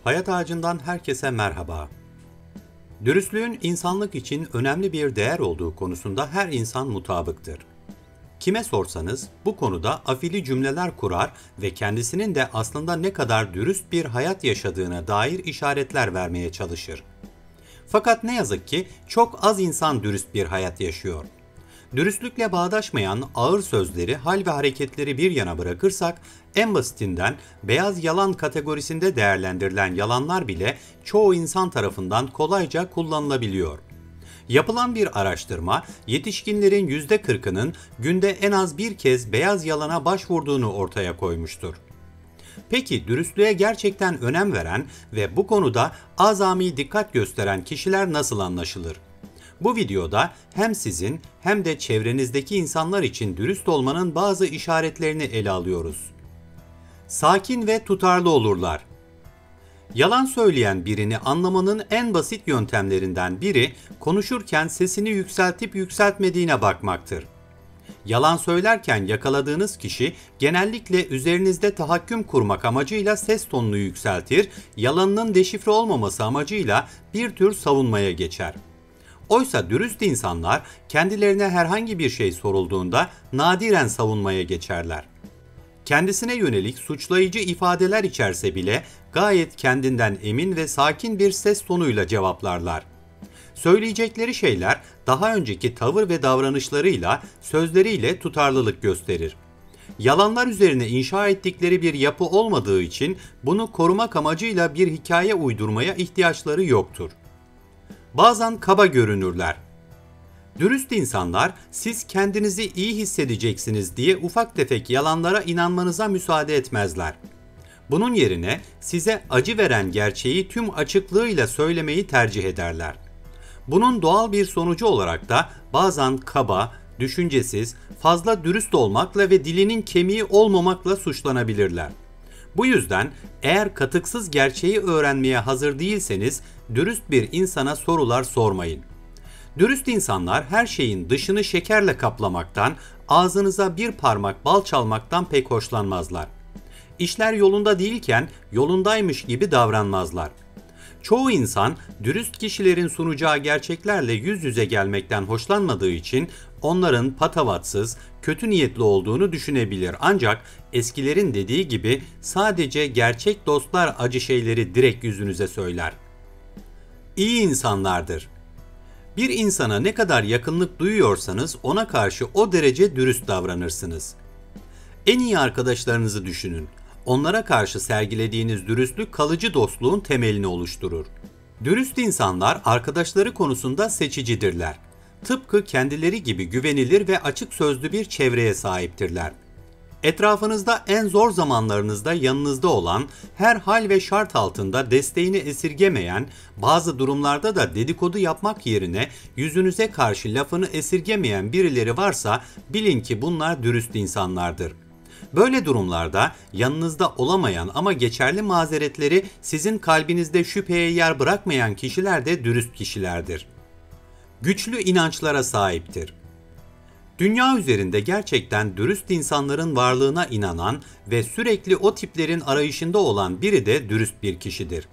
Hayat Ağacı'ndan herkese merhaba. Dürüstlüğün insanlık için önemli bir değer olduğu konusunda her insan mutabıktır. Kime sorsanız bu konuda afili cümleler kurar ve kendisinin de aslında ne kadar dürüst bir hayat yaşadığına dair işaretler vermeye çalışır. Fakat ne yazık ki çok az insan dürüst bir hayat yaşıyor. Dürüstlükle bağdaşmayan ağır sözleri, hal ve hareketleri bir yana bırakırsak, en basitinden beyaz yalan kategorisinde değerlendirilen yalanlar bile çoğu insan tarafından kolayca kullanılabiliyor. Yapılan bir araştırma, yetişkinlerin %40'ının günde en az bir kez beyaz yalana başvurduğunu ortaya koymuştur. Peki dürüstlüğe gerçekten önem veren ve bu konuda azami dikkat gösteren kişiler nasıl anlaşılır? Bu videoda hem sizin hem de çevrenizdeki insanlar için dürüst olmanın bazı işaretlerini ele alıyoruz. Sakin ve tutarlı olurlar. Yalan söyleyen birini anlamanın en basit yöntemlerinden biri konuşurken sesini yükseltip yükseltmediğine bakmaktır. Yalan söylerken yakaladığınız kişi genellikle üzerinizde tahakküm kurmak amacıyla ses tonunu yükseltir, yalanının deşifre olmaması amacıyla bir tür savunmaya geçer. Oysa dürüst insanlar kendilerine herhangi bir şey sorulduğunda nadiren savunmaya geçerler. Kendisine yönelik suçlayıcı ifadeler içerse bile gayet kendinden emin ve sakin bir ses tonuyla cevaplarlar. Söyleyecekleri şeyler daha önceki tavır ve davranışlarıyla, sözleriyle tutarlılık gösterir. Yalanlar üzerine inşa ettikleri bir yapı olmadığı için bunu korumak amacıyla bir hikaye uydurmaya ihtiyaçları yoktur. Bazen kaba görünürler. Dürüst insanlar siz kendinizi iyi hissedeceksiniz diye ufak tefek yalanlara inanmanıza müsaade etmezler. Bunun yerine size acı veren gerçeği tüm açıklığıyla söylemeyi tercih ederler. Bunun doğal bir sonucu olarak da bazen kaba, düşüncesiz, fazla dürüst olmakla ve dilinin kemiği olmamakla suçlanabilirler. Bu yüzden eğer katıksız gerçeği öğrenmeye hazır değilseniz dürüst bir insana sorular sormayın. Dürüst insanlar her şeyin dışını şekerle kaplamaktan, ağzınıza bir parmak bal çalmaktan pek hoşlanmazlar. İşler yolunda değilken yolundaymış gibi davranmazlar. Çoğu insan dürüst kişilerin sunacağı gerçeklerle yüz yüze gelmekten hoşlanmadığı için onların patavatsız, kötü niyetli olduğunu düşünebilir. Ancak eskilerin dediği gibi sadece gerçek dostlar acı şeyleri direkt yüzünüze söyler. İyi insanlardır. Bir insana ne kadar yakınlık duyuyorsanız ona karşı o derece dürüst davranırsınız. En iyi arkadaşlarınızı düşünün. Onlara karşı sergilediğiniz dürüstlük kalıcı dostluğun temelini oluşturur. Dürüst insanlar arkadaşları konusunda seçicidirler. Tıpkı kendileri gibi güvenilir ve açık sözlü bir çevreye sahiptirler. Etrafınızda en zor zamanlarınızda yanınızda olan, her hal ve şart altında desteğini esirgemeyen, bazı durumlarda da dedikodu yapmak yerine yüzünüze karşı lafını esirgemeyen birileri varsa bilin ki bunlar dürüst insanlardır. Böyle durumlarda yanınızda olamayan ama geçerli mazeretleri sizin kalbinizde şüpheye yer bırakmayan kişiler de dürüst kişilerdir. Güçlü inançlara sahiptir. Dünya üzerinde gerçekten dürüst insanların varlığına inanan ve sürekli o tiplerin arayışında olan biri de dürüst bir kişidir.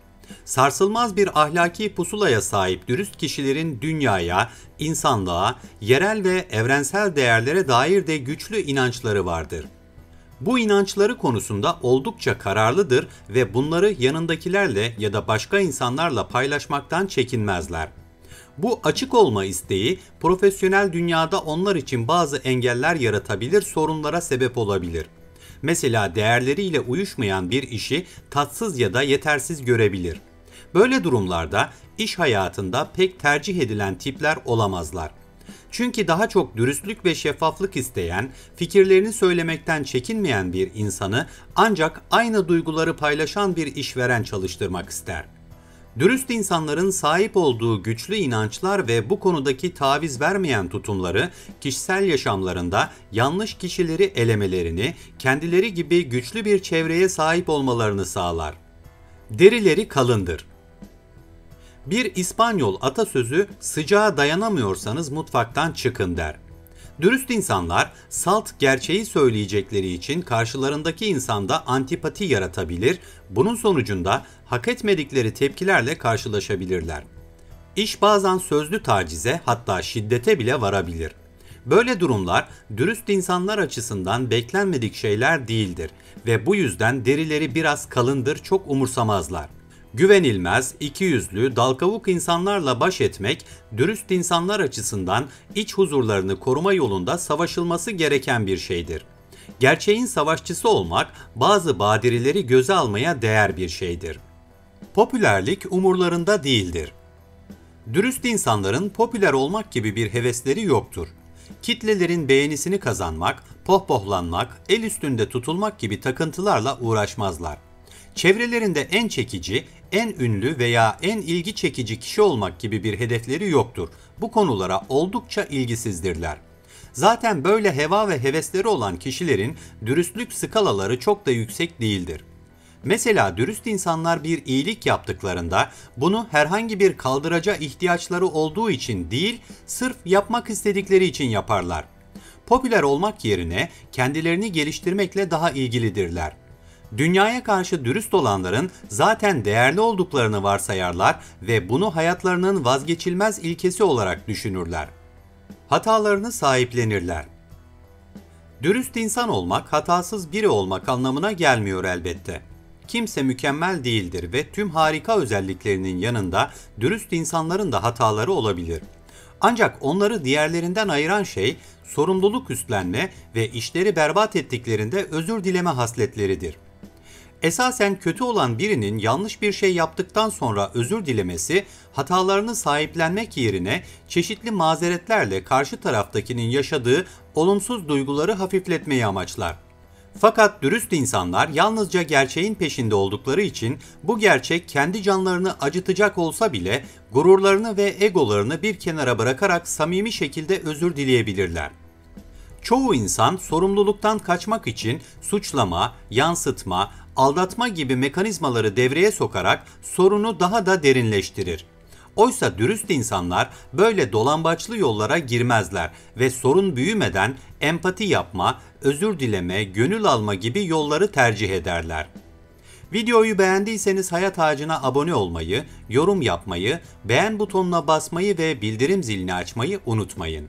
Sarsılmaz bir ahlaki pusulaya sahip dürüst kişilerin dünyaya, insanlığa, yerel ve evrensel değerlere dair de güçlü inançları vardır. Bu inançları konusunda oldukça kararlıdır ve bunları yanındakilerle ya da başka insanlarla paylaşmaktan çekinmezler. Bu açık olma isteği profesyonel dünyada onlar için bazı engeller yaratabilir, sorunlara sebep olabilir. Mesela değerleriyle uyuşmayan bir işi tatsız ya da yetersiz görebilir. Böyle durumlarda iş hayatında pek tercih edilen tipler olamazlar. Çünkü daha çok dürüstlük ve şeffaflık isteyen, fikirlerini söylemekten çekinmeyen bir insanı ancak aynı duyguları paylaşan bir işveren çalıştırmak ister. Dürüst insanların sahip olduğu güçlü inançlar ve bu konudaki taviz vermeyen tutumları kişisel yaşamlarında yanlış kişileri elemelerini, kendileri gibi güçlü bir çevreye sahip olmalarını sağlar. Derileri kalındır. Bir İspanyol atasözü sıcağa dayanamıyorsanız mutfaktan çıkın der. Dürüst insanlar salt gerçeği söyleyecekleri için karşılarındaki insanda antipati yaratabilir, bunun sonucunda hak etmedikleri tepkilerle karşılaşabilirler. İş bazen sözlü tacize, hatta şiddete bile varabilir. Böyle durumlar dürüst insanlar açısından beklenmedik şeyler değildir ve bu yüzden derileri biraz kalındır, çok umursamazlar. Güvenilmez, ikiyüzlü, dal kavuk insanlarla baş etmek, dürüst insanlar açısından iç huzurlarını koruma yolunda savaşılması gereken bir şeydir. Gerçeğin savaşçısı olmak, bazı badireleri göze almaya değer bir şeydir. Popülerlik umurlarında değildir. Dürüst insanların popüler olmak gibi bir hevesleri yoktur. Kitlelerin beğenisini kazanmak, pohpohlanmak, el üstünde tutulmak gibi takıntılarla uğraşmazlar. Çevrelerinde en çekici, en ünlü veya en ilgi çekici kişi olmak gibi bir hedefleri yoktur. Bu konulara oldukça ilgisizdirler. Zaten böyle heva ve hevesleri olan kişilerin dürüstlük skalaları çok da yüksek değildir. Mesela dürüst insanlar bir iyilik yaptıklarında bunu herhangi bir kaldıraca ihtiyaçları olduğu için değil, sırf yapmak istedikleri için yaparlar. Popüler olmak yerine kendilerini geliştirmekle daha ilgilidirler. Dünyaya karşı dürüst olanların zaten değerli olduklarını varsayarlar ve bunu hayatlarının vazgeçilmez ilkesi olarak düşünürler. Hatalarını sahiplenirler. Dürüst insan olmak, hatasız biri olmak anlamına gelmiyor elbette. Kimse mükemmel değildir ve tüm harika özelliklerinin yanında dürüst insanların da hataları olabilir. Ancak onları diğerlerinden ayıran şey sorumluluk üstlenme ve işleri berbat ettiklerinde özür dileme hasletleridir. Esasen kötü olan birinin yanlış bir şey yaptıktan sonra özür dilemesi, hatalarını sahiplenmek yerine çeşitli mazeretlerle karşı taraftakinin yaşadığı olumsuz duyguları hafifletmeyi amaçlar. Fakat dürüst insanlar yalnızca gerçeğin peşinde oldukları için bu gerçek kendi canlarını acıtacak olsa bile gururlarını ve egolarını bir kenara bırakarak samimi şekilde özür dileyebilirler. Çoğu insan sorumluluktan kaçmak için suçlama, yansıtma, aldatma gibi mekanizmaları devreye sokarak sorunu daha da derinleştirir. Oysa dürüst insanlar böyle dolambaçlı yollara girmezler ve sorun büyümeden empati yapma, özür dileme, gönül alma gibi yolları tercih ederler. Videoyu beğendiyseniz Hayat Ağacı'na abone olmayı, yorum yapmayı, beğen butonuna basmayı ve bildirim zilini açmayı unutmayın.